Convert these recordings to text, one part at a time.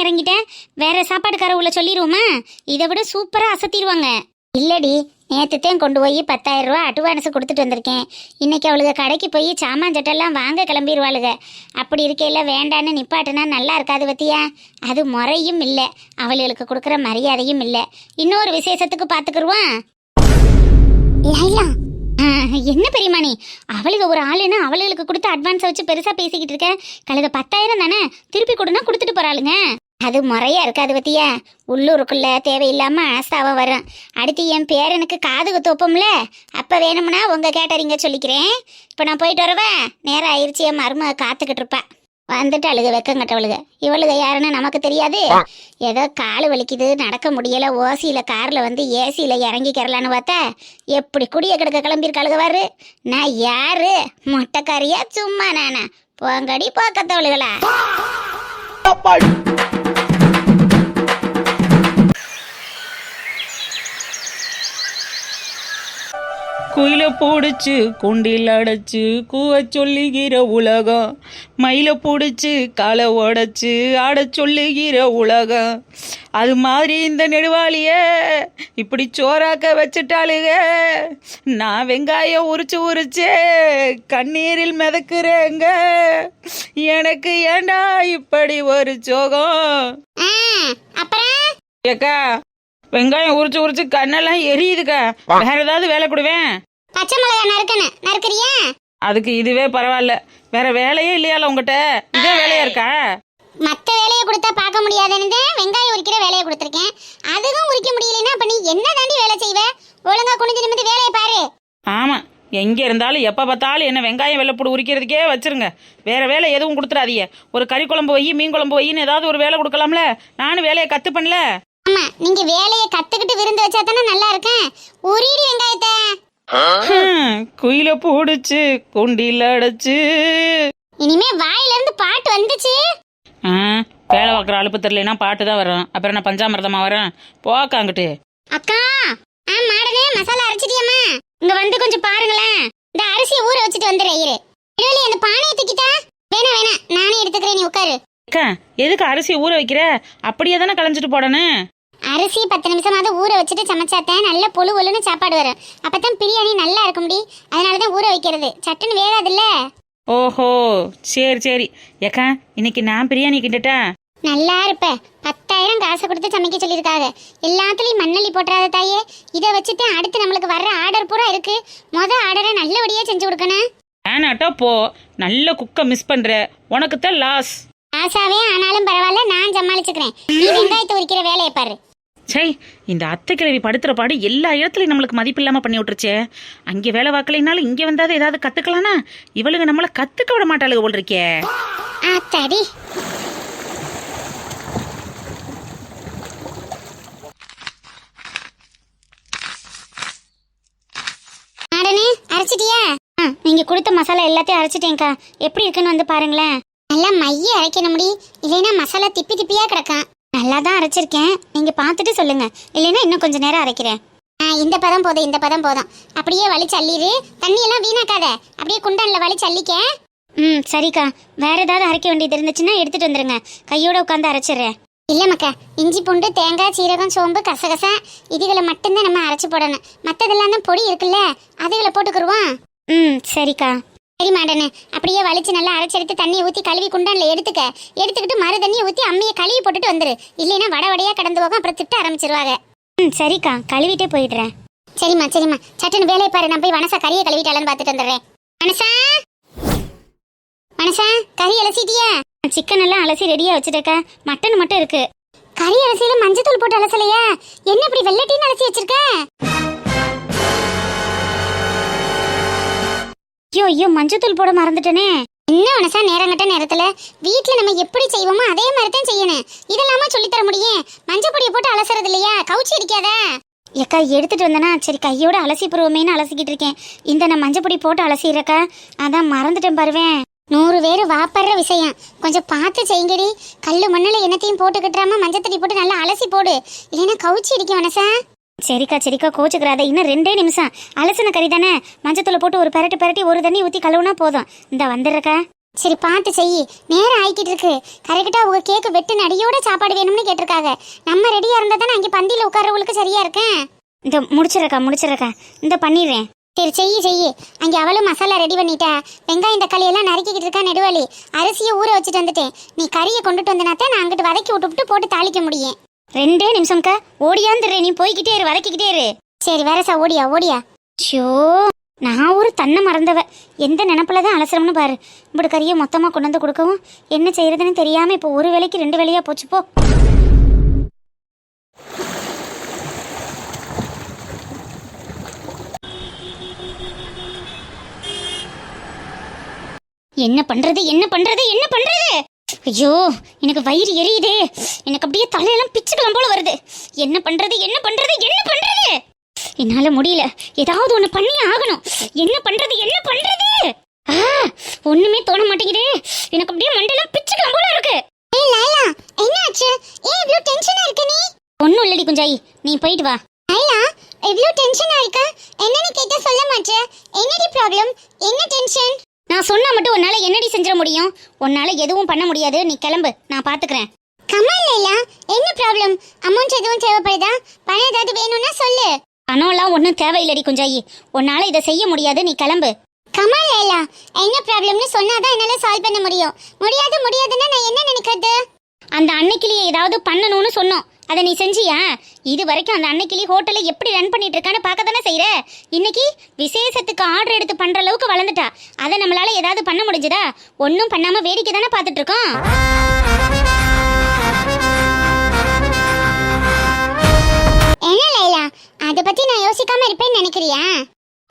இறங்கிட்டேன். வேற சாப்பாடுக்கார உள்ள சொல்லிடுவோமா? இதை விட சூப்பரா அசத்திடுவாங்க. இல்லடி, நேற்றுத்தையும் கொண்டு போய் 10,000 ரூபா அட்வான்ஸு கொடுத்துட்டு வந்திருக்கேன். இன்னைக்கு அவளுக்கு கடைக்கு போய் சாமான் சட்டெல்லாம் வாங்க கிளம்பிடுவாளுக. அப்படி இருக்கையில் வேண்டான்னு நிப்பாட்டுனா நல்லா இருக்காது பத்தியா? அது முறையும் இல்லை, அவளுக்கு கொடுக்குற மரியாதையும் இல்லை. இன்னொரு விசேஷத்துக்கு பார்த்துக்குருவான். என்ன பெரியமா நீ? அவளுக்கு ஒரு ஆளுன்னு அவளுக்கு கொடுத்து அட்வான்ஸை வச்சு பெருசாக பேசிக்கிட்டு இருக்க. கழுத 10,000 தானே, திருப்பி கொடுனா கொடுத்துட்டு போகிறாளுங்க. அது முறையா இருக்காது பத்தியா? உள்ளூருக்குள்ள தேவையில்லாம ஆசாவ வரும். அடுத்து என் பேரனுக்கு காது குத்தோப்போம்ல, அப்ப வேணும்னா உங்க கேட்டறிங்க சொல்லிக்கிறேன். இப்ப நான் போயிட்டு வரவா? நேரம் ஆயிடுச்சு. என் மருமக காத்துக்கிட்டு இருப்பா. வந்துட்டு அழுக வெக்கங்கட்டவளுக. இவளுக யாருன்னு நமக்கு தெரியாது. ஏதோ காலு வலிக்குது, நடக்க முடியல, ஓசியில கார்ல வந்து ஏசியில இறங்கிக்கிறலான்னு பார்த்தா எப்படி குடிய கிடக்க கிளம்பியிருக்காளுக வாரு. நான் யாரு? மொட்டைக்காரியா சும்மா நானா? போங்கடி போக்கத்தவளுகளா. குயில போடுச்சு குண்டில் அடைச்சு கூவ சொல்லுகிற உலகம், மயில போடுச்சு காலை உடைச்சு ஆட சொல்லுகிற உலகம். அது மாதிரி இந்த நெடுவாளிய இப்படி சோறாக்க வச்சுட்டாளுக. நான் வெங்காயம் உரிச்சு கண்ணீரில் மிதக்குறேங்க. எனக்கு ஏண்டா இப்படி ஒரு சோகம்? ஏக்கா, வெங்காயம் உரிச்சு கண்ணெல்லாம் எரியுதுக்கா. வேற ஏதாவது வேலை கொடுவேன். பச்சை மிளகாய் நறுக்கறியா? அதுக்கு இதுவே பரவாயில்ல. வேற வேலையே இல்லையால உங்ககிட்ட? இதே வேலையா இருக்கா? மத்த வேலையை கொடுத்தா பார்க்க முடியாதுன்னு வெங்காயம் உரிக்கிற வேலையை கொடுத்துருக்கேன். அதுவும் உரிக்க முடியலன்னா அப்ப நீ என்ன தாண்டி வேலை செய்வ? ஒழுங்கா குனிஞ்சு நிமிந்து வேலையை பாரு. ஆமா, எங்க இருந்தாலும் எப்ப பார்த்தாலும் என்ன வெங்காயம் வெள்ளைப்பூடு உரிக்கிறதுக்கே வச்சிருங்க. வேற வேலை எதுவும் கொடுத்துடாதீங்க. ஒரு கறி குழம்பு வை, மீன் குழம்பு வைன்னு ஏதாவது ஒரு வேலை கொடுக்கலாம்ல. நானும் வேலையை கத்து பண்ணல. ஆமா, நீங்க வேலையை கத்துக்கிட்டு விருந்து வச்சா தானே நல்லா இருக்கேன். உரிடி வெங்காயத்தை. குயில போடுச்சு குண்டில அடைச்சு. இனிமே வாயில இருந்து பாட்டு வந்துச்சு. வேலை பார்க்குற அலுப்பு தெரியலனா பாட்டு தான் வரும். அப்புறம் என்ன பஞ்சாமிரதமா வரும்? போக்காங்கிட்டு. அக்கா, மாடனே மசாலா அரைச்சிட்டியம்மா? இங்க வந்து கொஞ்சம் பாருங்களேன். இந்த அரிசியை ஊற வச்சுட்டு வந்துடுறேன். அந்த பானையை தூக்கிட்டா? வேணாம் நானே எடுத்துக்கிறேன், நீ உட்காரு. அக்கா, எதுக்கு அரிசி ஊற வைக்கிற? அப்படியே தானே களைஞ்சிட்டு போடணும். அரிசி 10 நிமிஷமாவது ஊற வச்சுட்டு சமைச்சாத்தான் நல்ல பொழுன்னு சாப்பாடு வரும். அப்பதான் பிரியாணி நல்லா இருக்க முடியும். அதனாலதான் ஊற வைக்கிறது. சட்டுன்னு வேகாதுல்ல. ஓஹோ, சரி. ஏக்கா, இன்னைக்கு நான் பிரியாணி கிட்டட்டா? நல்லா இருப்ப. 10,000 காசு கொடுத்து சமைக்க சொல்லியிருக்காங்க. எல்லாத்துலயும் மண்ணள்ளி போட்டுறாத தாயே. இதை வச்சுட்டு அடுத்து நம்மளுக்கு வர்ற ஆர்டர் பூரா இருக்கு. ஆர்டரை நல்லபடியா செஞ்சு கொடுக்கணும். ஆனாட்டா போ. நல்ல குக்க மிஸ் பண்ற. உனக்கு தான் லாஸ். ஆசாவே ஆனாலும் பரவாயில்ல, நான் சமாளிச்சுக்கிறேன். நீ வெங்காயத்தை உரிக்கிற வேலையை பாரு. சை, இந்த அத்தை கிழவி படுத்துற பாடு எல்லா இடத்துலயும் நம்மளுக்கு மதிப்பு இல்லாம பண்ணி விட்டுருச்சே. அங்கே வேலை பார்க்கலைனாலும் இங்கே வந்தாது ஏதாவது கத்துக்கலானா? இவளுக்கு நம்மள கத்துக்க விட மாட்டாளுங்க போல் இருக்கே. ஆத்தாடி. மாடனே, அரைச்சிட்டியா? நீங்க கொடுத்த மசாலா எல்லாத்தையும் அரைச்சிட்டேங்க்கா. எப்படி இருக்குன்னு வந்து பாருங்களேன். நல்லா மைய அரைக்கணும் முடி, இல்லைன்னா மசாலா திப்பி திப்பியா கிடக்கும். நல்லா தான் அரைச்சிருக்கேன். நீங்க பார்த்துட்டு சொல்லுங்க, இல்லைன்னா இன்னும் கொஞ்சம் நேரம் அரைக்கிறேன். இந்த பதம் போதும். அப்படியே வலிச்சு அள்ளிடு. தண்ணியெல்லாம் வீணாக்காத. அப்படியே குண்டன்ல வலிச்சு அள்ளிக்க. சரிக்கா. வேற ஏதாவது அரைக்க வேண்டியது இருந்துச்சுன்னா எடுத்துட்டு வந்துருங்க. கையோட உட்காந்து அரைச்சிடுறேன். இல்ல மக்கா, இஞ்சி பூண்டு தேங்காய் சீரகம் சோம்பு கசகசா இதுகளை மட்டும்தான் நம்ம அரைச்சு போடணும். மற்றதெல்லாம் தான் பொடி இருக்குல்ல, அதுகளை போட்டுக்குருவோம். சரிக்கா. சரி மாடனே, அப்படியே வலிச்சு நல்லா அரைச்செடுத்து தண்ணியை ஊற்றி கழுவி குண்டான்ல எடுத்துக்கிட்டு மறு தண்ணியை ஊற்றி அம்மியை கழுவி போட்டுட்டு வந்துரு. இல்லைன்னா வடையா கடந்து போகும். அப்புறம் திட்ட ஆரம்பிச்சிருவாங்க. சரிக்கா, கழுவிட்டே போயிடுறேன். சரிம்மா. சட்டுன்னு வேலையை பாரு. நான் போய் வனசா கறியை கழுவிட்டாலன்னு பார்த்துட்டு வந்துடுறேன். வனசா கறி அலசிட்டியா? சிக்கன் எல்லாம் அலசி ரெடியா வச்சுட்டேக்கா. மட்டன் மட்டும் இருக்கு. கறி அலசியில மஞ்சத்தூள் போட்டு அலசலையா? என்ன இப்படி வெள்ளட்டின்னு அலசி வச்சிருக்க? ஐயோ, மஞ்சத்தூள் போட மறந்துட்டேனே. என்ன வனசா, நேரங்கட்ட நேரத்துல வீட்டுல நம்ம எப்படி செய்வோமோ அதே மாதிரி தான் செய்யணும். இதெல்லாமா சொல்லித்தர முடியும்? மஞ்சள் பொடியை போட்டு அலசுறது இல்லையா? கவுச்சி அடிக்காதா? ஏக்கா, எடுத்துட்டு வந்தனா சரி கையோட அலசி போடுவோமேன்னு அலசிக்கிட்டு இருக்கேன். இந்த நான் மஞ்சள் பொடி போட்டு அலசிடுறக்கா. அதான் மறந்துட்டேன் பாருவேன். 100 பேர் வாப்படுற விஷயம். கொஞ்சம் பார்த்து செய்யுங்கடி. கல்லு மண்ணில் என்னத்தையும் போட்டுக்கிட்டுறாம மஞ்சள் தண்ணி போட்டு நல்லா அலசி போடு, இல்லைன்னா கவுச்சி அடிக்கும் வனசா. சரிக்கா கோச்சுக்கிறாத. இன்னும் 2 நிமிஷம். அலசின கறி தானே, மஞ்சத்தூளை போட்டு ஒரு பெரட்டி ஒரு தண்ணி ஊற்றி கழுவுனா போதும். இந்த வந்துடுறக்கா. சரி பார்த்து செய். நேரம் ஆயிக்கிட்டு இருக்கு. கரெக்டா உங்க கேக்கு வெட்டு நடியோட சாப்பாடு வேணும்னு கேட்டிருக்காங்க. நம்ம ரெடியா இருந்தா தானே அங்கே பந்தியில உட்கார்றவங்களுக்கு சரியா இருக்கேன். இந்த முடிச்சிடக்கா இந்த பண்ணிடுறேன். சரி செய். அங்கே அவளும் மசாலா ரெடி பண்ணிட்டா. வெங்காயம் தக்காளி எல்லாம் நறுக்கிக்கிட்டு இருக்கா நெடுவாளி. அரிசியை ஊற வச்சுட்டு வந்துட்டேன். நீ கறியை கொண்டுட்டு வந்தனாத்தான் நான் அங்கிட்டு வதக்கி விட்டு போட்டு தாளிக்க முடியும். 2 நிமிஷம்க்கா. ஓடியாந்துடுறே, நீ போய்கிட்டே இரு, வதக்கிக்கிட்டே இரு. சரி வரசா, ஓடியா. ஷோ, நான் ஒரு தன்னை மறந்தவ. எந்த நினப்பில் தான் அலசரம்னு பாரு. இப்படி கறியை மொத்தமாக கொண்டு வந்து கொடுக்கவும் என்ன செய்யறதுன்னு தெரியாமல் இப்போ ஒரு வேலைக்கு 2 வேலையாக போச்சு போ. என்ன பண்றது? ஐயோ, எனக்கு வயிறு எரியுதே. எனக்கு அப்படியே தலையெல்லாம் பிச்சுக்கலாம் போல வருது. என்ன பண்றது? என்னால முடியல. ஏதாவது ஒண்ணு பண்ணி ஆகணும். என்ன பண்றது? ஒண்ணுமே தோண மாட்டேங்குதே. எனக்கு அப்படியே மண்டையெல்லாம் பிச்சுக்கலாம் போல இருக்கு. ஏய் லைலா, என்னாச்சு? ஏன் இவ்ளோ டென்ஷனா இருக்க நீ? ஒண்ணும் இல்லடி குஞ்சாயி, நீ போயிட்டு வா. லைலா, இவ்ளோ டென்ஷனா இருக்க? என்னன்னு கேட்டா சொல்ல மாட்டே. என்னடி ப்ராப்ளம்? என்ன டென்ஷன்? நான் சொன்னா மட்டும் உன்னால என்னடி செஞ்சிட முடியும்? உன்னால எதுவும் பண்ண முடியாது. நீ கிளம்பு, நான் பாத்துக்கிறேன். கமல் லைலா, என்ன ப்ராப்ளம்? அமௌண்ட் எதுவும் தேவைப்படுதா? பணம் ஏதாவது வேணும்னா சொல்லு. பணம்லாம் ஒன்றும் தேவையில்லடி குஞ்சாயி. உன்னால இதை செய்ய முடியாது, நீ கிளம்பு. கமல் லைலா, என்ன ப்ராப்ளம்னு சொன்னாதான் என்னால சால்வ் பண்ண முடியும். முடியாதுன்னா நான் என்ன நினைக்கிறது? அந்த அன்னைக்கிளியை ஏதாவது பண்ணணும்னு சொன்னோம். அதை நீ செஞ்சியா? இது வரைக்கும் அந்த அன்னைக்கிளி ஹோட்டலை எப்படி ரன் பண்ணிட்டு இருக்கான்னு பார்க்க தானே செய்யற. இன்னைக்கு விசேஷத்துக்கு ஆர்டர் எடுத்து பண்ற அளவுக்கு வளர்ந்துட்டா. அதை நம்மளால ஏதாவது பண்ண முடிஞ்சதா? ஒன்றும் பண்ணாம வேடிக்கை தானே பார்த்துட்டு இருக்கோம். என்ன லைலா, அதை பத்தி நான் யோசிக்காம இருப்பேன்னு நினைக்கிறியா?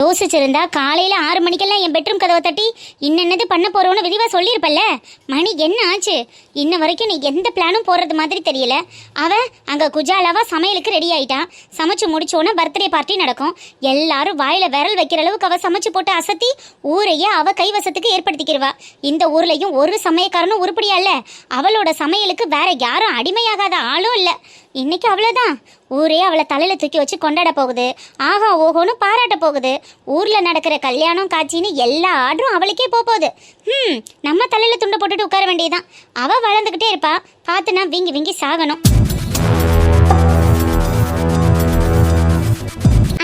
யோசிச்சிருந்தா காலையில 6 மணிக்கெல்லாம் என் பெட்ரூம் கதவை தட்டி இன்னென்னது பண்ண போறோன்னு விரிவா சொல்லியிருப்பல்ல. மணி என்ன ஆச்சு? இன்ன வரைக்கும் நீ எந்த பிளானும் போடுறது மாதிரி தெரியல. அவ அங்க குஜாலாவா சமையலுக்கு ரெடி ஆயிட்டா. சமைச்சு முடிச்சோன்னா பர்த்டே பார்ட்டி நடக்கும். எல்லாரும் வாயில விரல் வைக்கிற அளவுக்கு அவ சமைச்சு போட்டு அசத்தி ஊரையே அவ கைவசத்துக்கு ஏற்படுத்திக்கிடுவா. இந்த ஊர்லயும் ஒரு சமயக்காரனும் உருப்படியா இல்ல. அவளோட சமையலுக்கு வேற யாரும் அடிமையாகாத ஆளும் இல்ல. இன்னைக்கு அவ்வளவுதான். ஊரே அவளை தலையில தூக்கி வச்சு கொண்டாட போகுது. ஆஹா ஓஹோன்னு பாராட்ட போகுது. ஊர்ல நடக்கிற கல்யாணம் காட்சின்னு எல்லா ஆர்டரும் அவளுக்கே போகுது. நம்ம தலையில துண்டை போட்டுட்டு உட்கார வேண்டியதுதான். அவ வளர்ந்துகிட்டே இருப்பா. பார்த்து நான் வீங்கி சாகணும்.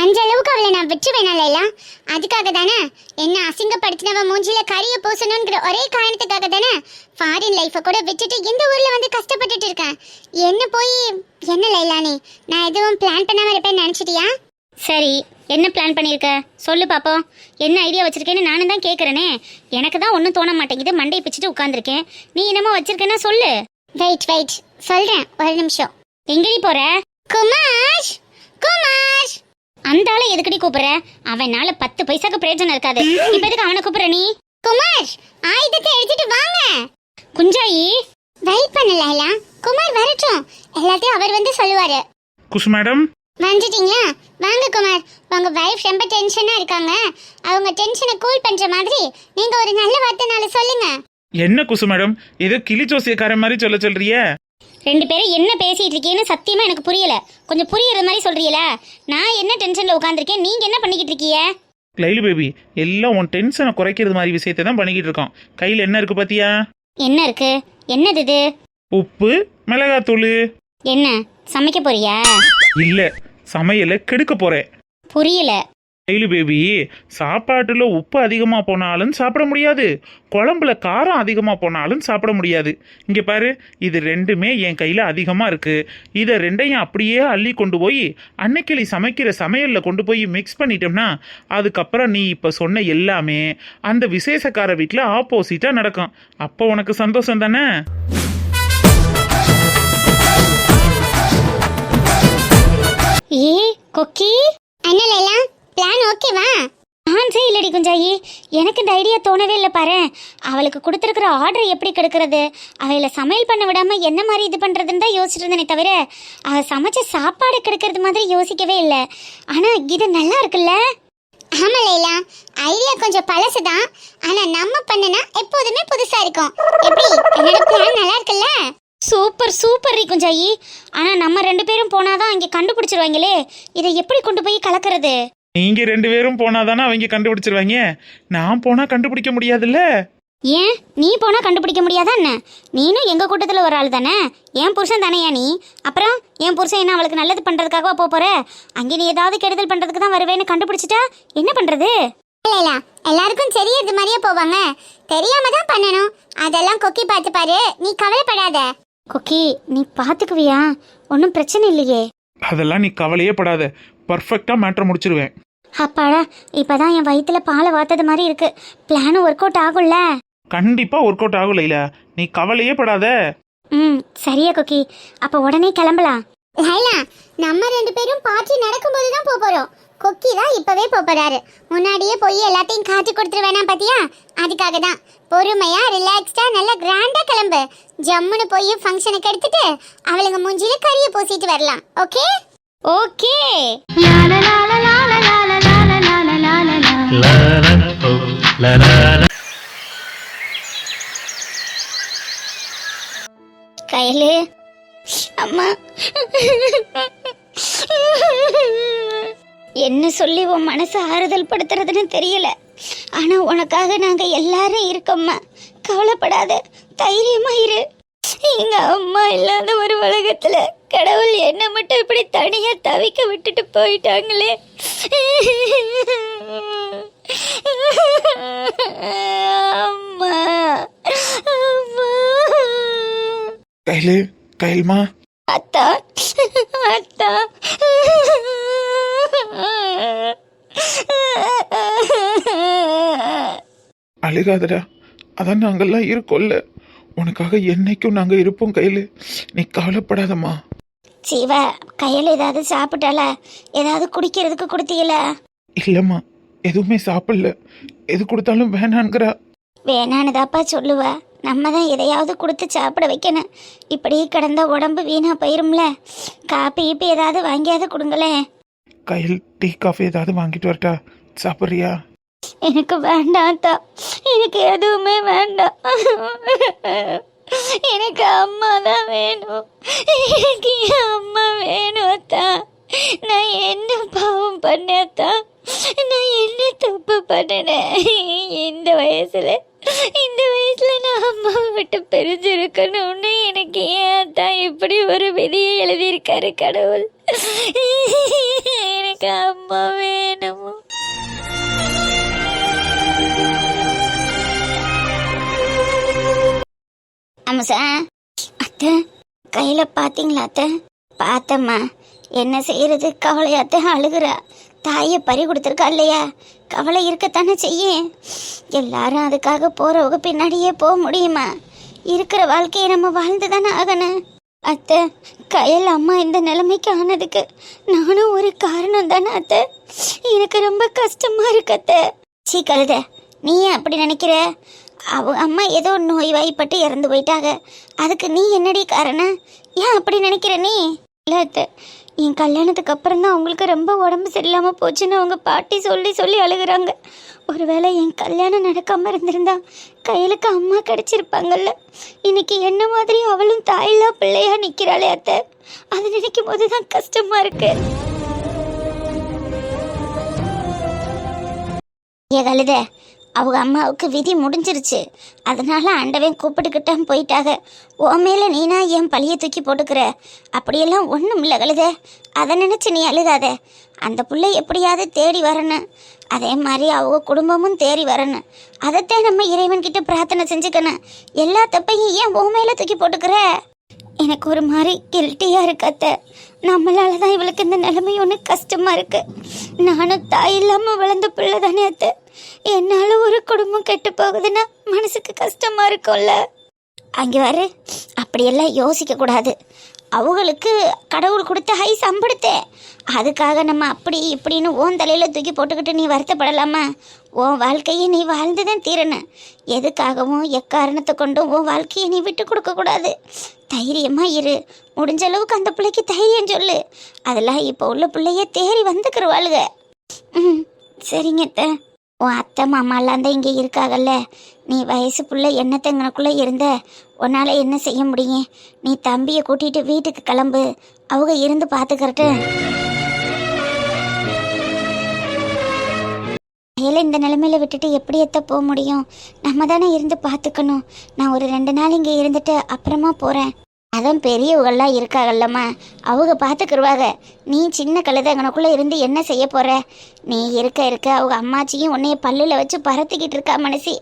அந்த அளவுக்கு அவளை நான் விட்டு வேணால. அதுக்காக தானே என்ன அசிங்கப்படுத்தினவ மூஞ்சில கரிய பூசணுங்கிற ஒரே காரணத்துக்காக தானே ஃபாரின் லைஃபை கூட விட்டுட்டு இந்த ஊர்ல வந்து கஷ்டப்பட்டுட்டு இருக்கேன். என்ன போய் என்ன லைலானே, நான் எதுவும் பிளான் பண்ணாம இருப்பேன்னு நினைச்சிட்டியா? சரி, என்ன பிளான் பண்ணியிருக்க சொல்லு பாப்போம். என்ன ஐடியா வச்சிருக்கேன்னு நானும் தான் கேட்குறேனே. எனக்கு தான் ஒன்றும் தோண மாட்டேங்குது. மண்டையை பிச்சுட்டு உட்காந்துருக்கேன். நீ என்னமோ வச்சிருக்கேன்னா சொல்லு. வெயிட் சொல்றேன், ஒரு நிமிஷம். எங்கடி போற? குமார் அந்த ஆளை எதுக்கடி கூப்பிடுற? அவனால 10 பைசாக்கு பிரயோஜனம் இருக்காது. இப்ப எதுக்கு அவனை கூப்பிடுற நீ? குமார், ஆயுதத்தை எடுத்துட்டு வாங்க. குஞ்சாயி வெயிட் பண்ணல. குமார் வரட்டும், எல்லாத்தையும் அவர் வந்து சொல்லுவாரு. குசு மேடம் வந்துட்டீங்களா? வாங்க குமார். உங்க வைஃப் ரொம்ப டென்ஷனா இருக்காங்க. அவங்க டென்ஷனை கூல் பண்ற மாதிரி நீங்க ஒரு நல்ல வார்த்தைனால சொல்லுங்க. என்ன குசு மேடம், ஏதோ கிளி ஜோசியக்காரன் மாதிரி சொல்றிய? 2 பேரும் என்ன பேசிட்டு இருக்கீங்கன்னு சத்தியமா எனக்கு புரியல. கொஞ்சம் புரியுற மாதிரி சொல்றீங்களா? நான் என்ன டென்ஷன்ல உட்கார்ந்திருக்கேன், நீங்க என்ன பண்ணிக்கிட்டு இருக்கீங்க? லைலு பேபி, எல்லாம் உன் டென்ஷனை குறைக்கிறது மாதிரி விஷயத்தை தான் பண்ணிக்கிட்டு இருக்கோம். கையில் என்ன இருக்கு பாத்தியா? என்ன இருக்கு? என்னது இது? உப்பு, மிளகாத்தூள். என்ன சமைக்க போறியா? இல்ல, சமையலை கெடுக்க போறேன். புரியல. லைலு பேபி, சாப்பாட்டுல உப்பு அதிகமா போனாலும் சாப்பிட முடியாது, குழம்புல காரம் அதிகமா போனாலும் சாப்பிட முடியாது. இங்க பாரு, இது 2மே என் கையில அதிகமா இருக்கு. இதை 2ஐயும் அப்படியே அள்ளி கொண்டு போய் அன்னைக்கிளி சமைக்கிற சமையல்ல கொண்டு போய் மிக்ஸ் பண்ணிட்டோம்னா அதுக்கப்புறம் நீ இப்ப சொன்ன எல்லாமே அந்த விசேஷக்கார வீட்டுல ஆப்போசிட்டா நடக்கும். அப்போ உனக்கு சந்தோஷம் தானே? ஏ கொக்கி, அண்ணலாம் பிளான் ஓகேவா? ஆன்சே இல்லடி குஞ்சாயி, எனக்கு இந்த ஐடியா தோணவே இல்லை பாரு. அவளுக்கு கொடுத்துருக்குற ஆர்டர் எப்படி கெடுக்கிறது, அவளை சமையல் பண்ண விடாம என்ன மாதிரி இது பண்றதுன்னு தான் யோசிச்சுட்டு இருந்தேனே தவிர அவ சமைச்ச சாப்பாடு கெடுக்கிறது மாதிரி யோசிக்கவே இல்லை. ஆனா இது நல்லா இருக்குல்ல? ஆமா லைலா, ஐடியா கொஞ்சம் பழசுதான். ஆனா நம்ம பண்ணனா எப்போதுமே புதுசா இருக்கும். எப்படி, என்னோட பிளான் நல்லா இருக்குல்ல? சூப்பர் குஞ்சாயி. ஆனா நம்ம 2 பேரும் போனாதான் இங்க கண்டுபிடிச்சிருவாங்களே. இதை எப்படி கொண்டு போய் கலக்கிறது? நீங்க 2 பேரும் போனாதானே அவங்க கண்டுபிடிச்சிருவாங்க. நான் போனா கண்டுபிடிக்க முடியாதுல்ல. ஏன் நீ போனா கண்டுபிடிக்க முடியாதா என்ன? நீனும் எங்க கூட்டத்துல ஒரு ஆள் தானே, என் புருஷன் தானேயா நீ. அப்புறம் என் புருஷன் என்ன அவளுக்கு நல்லது பண்றதுக்காகவா போற? அங்கே நீ ஏதாவது கெடுதல் பண்றதுக்கு தான் வருவேன்னு கண்டுபிடிச்சிட்டா என்ன பண்றது? இல்ல எல்லாருக்கும் தெரியறது மாதிரியே போவாங்க, தெரியாம தான் பண்ணணும். அதெல்லாம் கொக்கி பார்த்து பாரு, நீ கவலைப்படாத. கொக்கி நீ பாத்துக்குவியா? ஒன்றும் பிரச்சனை இல்லையே. அதெல்லாம் நீ கவலையே படாத, பர்ஃபெக்டா மேட்டர் முடிச்சிருவேன். அப்பாடா, இப்பதான் என் வயித்துல பாலை வாத்தது மாதிரி இருக்கு. பிளானும் ஒர்க் அவுட் ஆகும்ல? கண்டிப்பா ஒர்க் அவுட் ஆகும் லைலா, நீ கவலையே படாத. சரியா கொக்கி, அப்ப உடனே கிளம்பலாம். லைலா, நம்ம 2 பேரும் பார்ட்டி நடக்கும்போது தான் போறோம். கொக்கி தான் இப்பவே போறாரு. முன்னாடியே போய் எல்லாத்தையும் காட்டி கொடுத்துரு வேணாம் பாத்தியா? அதுக்காக தான் பொறுமையா ரிலாக்ஸ்டா நல்ல கிராண்டா கிளம்பு. ஜம்முன்னு போய் ஃபங்க்ஷனுக்கு எடுத்துட்டு அவளுங்க மூஞ்சில கறியை பூசிட்டு வரலாம். Okay okay. கையிலே அம்மா, என்ன சொல்லி உன் மனசை ஆறுதல் படுத்துறதுன்னு தெரியல. ஆனா உனக்காக நாங்க எல்லாரும் இருக்கோம்மா. கவலைப்படாத, தைரியமா இரு. எங்க அம்மா இல்லாத ஒரு உலகத்துல கடவுள் என்ன மட்டும் இப்படி தனியா தவிக்க விட்டுட்டு போயிட்டாங்களே. அம்மா அம்மா. கையிலே, கைல்மா. அத்தா அத்தா. அழுகாதடா, அதான் நாங்கெல்லாம் இருக்கோம்ல, உனக்காக என்னைக்கும் நாங்க இருப்போம் கையில, நீ கவலைப்படாதம்மா. சிவா, கையில் ஏதாவது சாப்பிட்டால? ஏதாவது குடிக்கிறதுக்கு கொடுத்தீங்கள? இல்லம்மா, எதுவுமே சாப்பிடல, எது கொடுத்தாலும் வேணான்கிறா. வேணானுதாப்பா சொல்லுவ. நம்ம தான் எதையாவது கொடுத்து சாப்பிட வைக்கணும். இப்படி கிடந்த உடம்பு வீணா போயிரும்ல. காப்பி இப்போ ஏதாவது வாங்கியாவது கொடுங்களேன். கையில் டீ காஃபி ஏதாவது வாங்கிட்டு வரட்டா? சாப்பிட்றியா? எனக்கு வேண்டாம்தா, எனக்கு எதுவுமே வேண்டாம். எனக்கு அம்மா தான் வேணும். எனக்கு என் அம்மா வேணும் அத்தா. நான் என்ன பாவம் பண்ணேத்தா? நான் என்ன தப்பு பண்ணினேன்? இந்த வயசுல நான் அம்மாவை விட்டு பிரிஞ்சிருக்கணும்னு எனக்கு ஏன் தான் இப்படி ஒரு விதியை எழுதியிருக்காரு கடவுள்? எனக்கு அம்மா வேணும். அம்மா, அத்தை கையில பாத்தீங்களா? அத்தை பார்த்தம்மா. என்ன செய்யறது, கவலையாத்த அழுகுறா. தாயை பறி கொடுத்துருக்கா இல்லையா? கவலை இருக்கத்தானே செய்ய. எல்லாரும் அதுக்காக போறவங்க பின்னாடியே போக முடியுமா? இருக்கிற வாழ்க்கையை நம்ம வாழ்ந்து தானே ஆகணும். அத்தை, கையில் அம்மா இந்த நிலைமைக்கு ஆனதுக்கு நானும் ஒரு காரணம் தானே அத்தை. எனக்கு ரொம்ப கஷ்டமா இருக்கு அத்தை. சீ கழுத, நீ ஏன் அப்படி நினைக்கிற? அம்மா ஏதோ நோய் வாய்ப்பட்டு இறந்து போயிட்டாங்க, அதுக்கு நீ என்னடி காரணம்? ஏன் அப்படி நினைக்கிற நீ? இல்லை அத்தை, என் கல்யாணத்துக்கு அப்புறம் தான் அவங்களுக்கு ரொம்ப உடம்பு சரியில்லாமல் போச்சுன்னு அவங்க பாட்டி சொல்லி சொல்லி அழுகுறாங்க. ஒருவேளை என் கல்யாணம் நடக்காமல் இருந்திருந்தா கையிலுக்கு அம்மா கிடைச்சிருப்பாங்கல்ல. இன்னைக்கு என்ன மாதிரி அவளும் தாயில்லா பிள்ளையா நிற்கிறாளே அத்தை. அதை நினைக்கும் போது தான் கஷ்டமா இருக்கு. ஏ கழுத, அவங்க அம்மாவுக்கு விதி முடிஞ்சிருச்சு. அதனால ஆண்டவன் கூப்பிட்டுக்கிட்டான் போயிட்டாங்க. ஓ மேல நீனா ஏன் பழிய தூக்கி போட்டுக்கிற? அப்படியெல்லாம் ஒன்றும் இல்லை கழுத. அதை நினச்சி நீ அழுகாத. அந்த பிள்ளை எப்படியாவது தேடி வரணும். அதே மாதிரி அவங்க குடும்பமும் தேடி வரணும். அதைத்தான் நம்ம இறைவன்கிட்ட பிரார்த்தனை செஞ்சுக்கணும். எல்லா தப்பையும் ஏன் ஓ மேல தூக்கி போட்டுக்கிற? எனக்கு ஒரு மாதிரி கில்ட்டியாக இருக்கத்த. நம்மளால தான் இவளுக்கு இந்த நிலைமை ஒன்று கஷ்டமாக இருக்கு. நானும் தாய் இல்லாமல் வளர்ந்த பிள்ளை தானே அத்தை. என்னால் ஒரு குடும்பம் கெட்டு போகுதுன்னா மனசுக்கு கஷ்டமாக இருக்கும்ல. அங்கே வர அப்படியெல்லாம் யோசிக்கக்கூடாது. அவங்களுக்கு கடவுள் கொடுத்த ஹை சம்படுத்தே, அதுக்காக நம்ம அப்படி இப்படின்னு ஓன் தலையில் தூக்கி போட்டுக்கிட்டு நீ வருத்தப்படலாமா? உன் வாழ்க்கையை நீ வாழ்ந்துதான் தீரணும். எதுக்காகவும் எக்காரணத்தை கொண்டும் உன் வாழ்க்கையை நீ விட்டு கொடுக்கக்கூடாது. தைரியமாக இரு. முடிஞ்ச அளவுக்கு அந்த பிள்ளைக்கு தைரியம் சொல்லு. அதெல்லாம் இப்போ உள்ள பிள்ளைய தேறி வந்துக்கிறவாளுக. சரிங்க அத்தை. உன் அத்தை மாமாலாம் தான் இங்கே இருக்காகல்ல. நீ வயசு பிள்ளை என்னத்தங்கனக்குள்ளே இருந்த உன்னால் என்ன செய்ய முடியும்? நீ தம்பியை கூட்டிகிட்டு வீட்டுக்கு கிளம்பு. அவங்க இருந்து பார்த்துக்கிறட்டு. கையில் இந்த நிலைமையில விட்டுட்டு எப்படி எத்த போக முடியும்? நம்ம தானே இருந்து பார்த்துக்கணும். நான் ஒரு 2 நாள் இங்கே இருந்துட்டு அப்புறமா போகிறேன். அதான் பெரியவங்கள்லாம் இருக்காங்கல்லம்மா, அவங்க பார்த்துக்கிருவாங்க. நீ சின்ன கழுதங்கனுக்குள்ளே இருந்து என்ன செய்ய போகிற? நீ இருக்க இருக்க அவங்க அம்மாச்சியும் உன்னைய பல்லில் வச்சு பறத்துக்கிட்டு இருக்கா மனசி.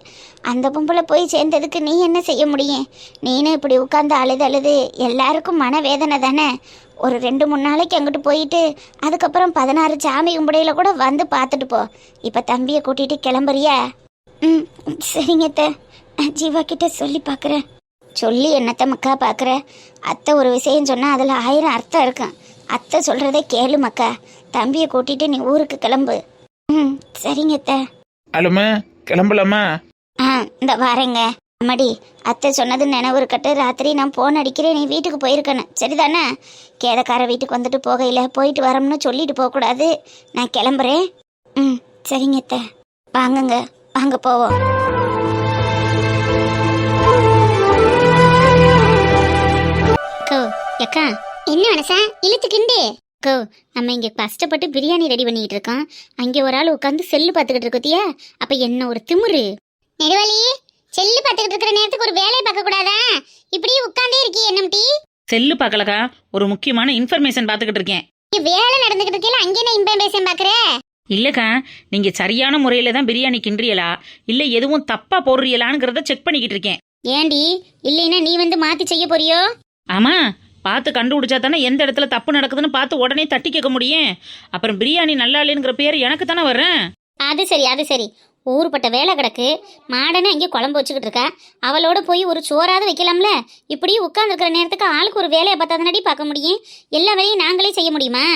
அந்த பொம்பளை போய் சேர்ந்ததுக்கு நீ என்ன செய்ய முடியும்? நீனும் இப்படி உட்காந்து அழுது எல்லாருக்கும் மனவேதனை தானே. ஒரு 2-3 நாளைக்கு அங்கிட்டு போயிட்டு அதுக்கப்புறம் 16 சாமி கும்பிடையில கூட வந்து பார்த்துட்டு போ. இப்போ தம்பியை கூட்டிகிட்டு கிளம்புறியா? ம், சரிங்க அத்தை. நான் ஜீவா கிட்ட சொல்லி பார்க்குறேன். சொல்லி என்னத்த மக்கா பார்க்குற? அத்தை ஒரு விஷயம் சொன்னால் அதில் 1000 அர்த்தம் இருக்கும். அத்தை சொல்கிறதே கேளு மக்கா. தம்பியை கூட்டிகிட்டு நீ ஊருக்கு கிளம்பு. ம், சரிங்க அத்தை. அலுமா கிளம்பலாமா? ஆ, இந்த வாரேங்க. அம்மாடி, அத்தை சொன்னது நினைவு இருக்கட்டு. ராத்திரி நான் ஃபோன் அடிக்கிறேன், நீ வீட்டுக்கு போயிருக்கணும், சரிதானே? கேதக்கார வீட்டுக்கு வந்துட்டு போகையில் போயிட்டு வரோம்னு சொல்லிட்டு போகக்கூடாது. நான் கிளம்புறேன். ம், சரிங்க அத்தை. வாங்குங்க, வாங்க போவோம். அக்கா, என்ன மனசா இழுத்துக்கிண்டு? அக்கோ, நம்ம இங்கே கஷ்டப்பட்டு பிரியாணி ரெடி பண்ணிக்கிட்டு இருக்கோம். அங்கே ஒரு ஆள் உட்காந்து செல்லு பார்த்துக்கிட்டு இருக்கோத்தியா? அப்போ என்ன ஒரு திமிரு. நெடுவலி, செல்லு பார்த்துக்கிட்டு இருக்கிற நேரத்துக்கு ஒரு வேலையை பார்க்க கூடாதா? இப்படியே உட்காந்தே இருக்கீ என்னம்டி? செல்லு பார்க்கலக்கா, ஒரு முக்கியமான இன்ஃபர்மேஷன் பார்த்துக்கிட்டு இருக்கேன். நீ வேலை நடந்துக்கிட்டு இருக்கீல, அங்கே என்ன இன்ஃபர்மேஷன் பார்க்குற? இல்லைக்கா, நீங்க சரியான முறையில தான் பிரியாணி கிண்டுறியலா இல்ல எதுவும் தப்பா போடுறீங்களாங்கிறத செக் பண்ணிக்கிட்டு இருக்கேன். ஏண்டி, இல்லைன்னா நீ வந்து மாற்றி செய்ய போறியோ? ஆமா, பார்த்து கண்டுபிடிச்சா தானே எந்த இடத்துல தப்பு நடக்குதுன்னு பார்த்து உடனே தட்டி கேட்க முடியும். அப்புறம் பிரியாணி நல்லா இல்லைங்கிற பேர் எனக்கு தானே வர்றேன். அது சரி, அது சரி. ஊருப்பட்ட வேலை கிடக்கு. மாடனை இங்கே குழம்பு வச்சுக்கிட்டு இருக்கா. அவளோட போய் ஒரு சோறாவது வைக்கலாம்ல? இப்படி உட்காந்துருக்கிற நேரத்துக்கு ஆளுக்கு ஒரு வேலையை பார்த்தாதனடி பார்க்க முடியும். எல்லா வேலையும் நாங்களே செய்ய முடியுமா?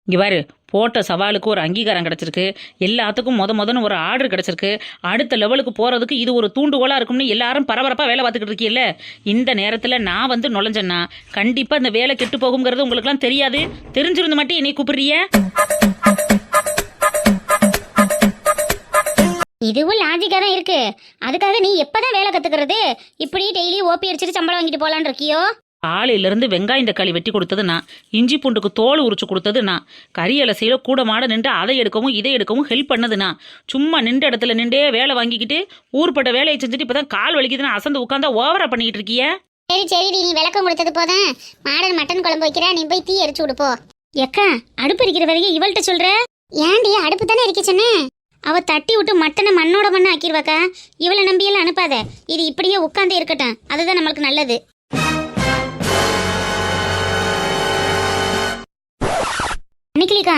இங்கே பாரு, போட்ட சவாலுக்கு ஒரு அங்கீகாரம் கிடச்சிருக்கு. எல்லாத்துக்கும் முதன்னு ஒரு ஆர்டர் கிடச்சிருக்கு. அடுத்த லெவலுக்கு போகிறதுக்கு இது ஒரு தூண்டுகோலாக இருக்கும்னு எல்லாரும் பரபரப்பாக வேலை பார்த்துக்கிட்டு இருக்கீல்ல. இந்த நேரத்தில் நான் வந்து நுழைஞ்சேன்னா கண்டிப்பாக இந்த வேலை கெட்டு போகுங்கிறது உங்களுக்குலாம் தெரியாது. தெரிஞ்சிருந்து மட்டும் என்னை கூப்பிடுறிய? இதுவும் லாஜிக்காக தான் இருக்கு. அதுக்காக நீ எப்பதான் வேலை கத்துக்கிறது? இப்படி டெய்லி ஓபி அடிச்சுட்டு சம்பளம் வாங்கிட்டு போலான்னு இருக்கியோ? காலையிலேருந்து வெங்காயம் தக்காளி வெட்டி கொடுத்தது நான், இஞ்சி பூண்டுக்கு தோல் உரிச்சு கொடுத்தது நான், கறி அலசையில் கூட மாட நின்று அதை எடுக்கவும் இதை எடுக்கவும் ஹெல்ப் பண்ணது நான். சும்மா நின்ற இடத்துல நின்றே வேலை வாங்கிக்கிட்டு ஊர்பட்ட வேலையை செஞ்சுட்டு இப்போ தான் கால் வலிக்குதுன்னு அசந்து உட்காந்தா ஓவரா பண்ணிக்கிட்டு இருக்கிய. சரி சரிடி, நீ விளக்கம் கொடுத்தது போதும். மாடன் மட்டன் குழம்பு வைக்கிறா, நீ போய் தீ எரிச்சு விடுப்போ. எக்கா, அடுப்பு எரிக்கிற வரைக்கும் இவள்கிட்ட சொல்ற? ஏன்டி, அடுப்பு தானே எரிக்க சொன்னேன். அவ தட்டி விட்டு மட்டனை மண்ணோட மண்ண ஆக்கிடுவாக்கா. இவளை நம்பியெல்லாம் அனுப்பாத. இது இப்படியே உட்காந்தே இருக்கட்டும், அதுதான் நம்மளுக்கு நல்லது. நிக்கலிக்கா,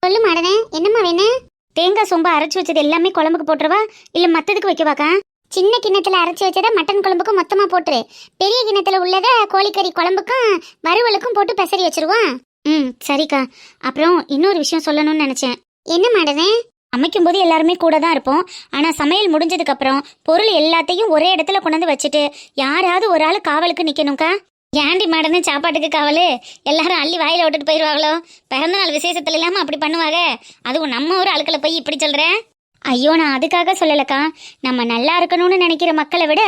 சொல்லு மாடனே, என்னம்மா வேணும்? தேங்காய் சொம்பா அரைச்சி வச்சது எல்லாமே குழம்புக்கு போட்டுருவா, இல்ல மத்ததுக்கு வைக்கவாக்கா? சின்ன கிண்ணத்துல அரைச்சி வச்சத மட்டன் குழம்புக்கும் மொத்தமா போட்டுரு. பெரிய கிண்ணத்துல உள்ளத கோழிக்கறி குழம்புக்கும் வறுவலுக்கும் போட்டு பெசரி வச்சிருவான். ம், சரிக்கா. அப்புறம் இன்னொரு விஷயம் சொல்லணும்னு நினைச்சேன். என்ன மாடனே? சமைக்கும் போது எல்லாருமே கூட தான் இருப்போம். ஆனா சமையல் முடிஞ்சதுக்கு அப்புறம் பொருள் எல்லாத்தையும் ஒரே இடத்துல கொண்டாந்து வச்சுட்டு யாராவது ஒரு ஆள் காவலுக்கு நிக்கணும்க்கா. ஏண்டி மாடனே சாப்பாட்டுக்கு காவலு? எல்லாரும் அள்ளி வாயில விட்டுட்டு போயிடுவாங்களோ? பிறந்த நாள் விசேஷத்துல இல்லாம அப்படி பண்ணுவாங்க. அதுவும் நம்ம ஒரு ஆளுக்களை போய் இப்படி சொல்ற? ஐயோ, நான் அதுக்காக சொல்லலக்கா. நம்ம நல்லா இருக்கணும்னு நினைக்கிற மக்களை விட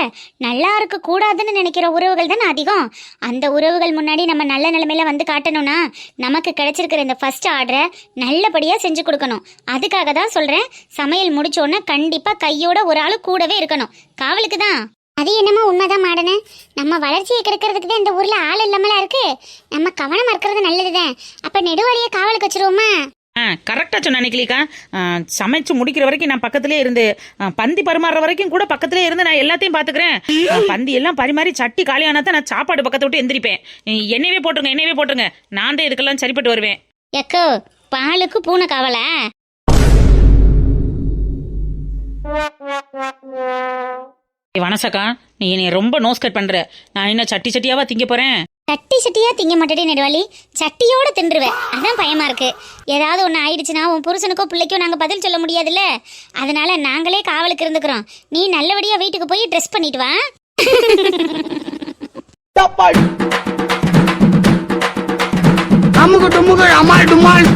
நல்லா இருக்க கூடாதுன்னு நினைக்கிற உறவுகள் தானே அதிகம். அந்த உறவுகள் முன்னாடி நம்ம நல்ல நிலைமையில வந்து காட்டணும்னா நமக்கு கிடைச்சிருக்கிற இந்த ஃபர்ஸ்ட் ஆர்டரை நல்லபடியா செஞ்சு கொடுக்கணும். அதுக்காக தான் சொல்றேன். சமையல் முடிச்சோன்னா கண்டிப்பா கையோட ஒரு ஆளு கூடவே இருக்கணும், காவலுக்கு தான். அது என்னமோ உண்மைதான் மாடனே. நம்ம வளர்ச்சியை கெடுக்கிறதுக்கு தான் இந்த ஊர்ல ஆள் இல்லாமலா இருக்கு. நம்ம கவனமா இருக்கிறது நல்லதுதான். அப்ப நெடுவாளியை காவலுக்கு வச்சிருவோமா? கரெக்டாக சொன்ன நிக்கலிக்கா. சமைச்சு முடிக்கிற வரைக்கும் நான் பக்கத்துலேயே இருந்து, பந்தி பரிமாறுற வரைக்கும் கூட பாத்துக்கிட்டே இருந்து நான் எல்லாத்தையும் பார்த்துக்கிறேன். பந்தி எல்லாம் பரிமாறி சட்டி காலியானா தான் நான் சாப்பாடு பக்கத்தை விட்டு எந்திரிப்பேன். என்னவே போட்டுருங்க, நான் தான் இதுக்கெல்லாம் சரிப்பட்டு வருவேன். எக்கோ, பாலுக்கு பூனை காவலா? வனசக்கா, நீ என்னை ரொம்ப நோஸ் கட் பண்ற. நான் என்ன சட்டி சட்டியாவா திங்க போறேன்? சட்டி சட்டியா திங்க மாட்டேடி நெடுவாளி, சட்டியோட தின்றுவேன். அதான் பயமா இருக்கு. ஏதாவது ஒன்று ஆயிடுச்சுன்னா உன் புருஷனுக்கோ பிள்ளைக்கோ நாங்கள் பதில் சொல்ல முடியாதுல்ல. அதனால நாங்களே காவலுக்கு இருந்துக்கிறோம். நீ நல்லபடியா வீட்டுக்கு போய் ட்ரெஸ் பண்ணிட்டு வா. அமுகு டுமுகு அமால் டுமால்.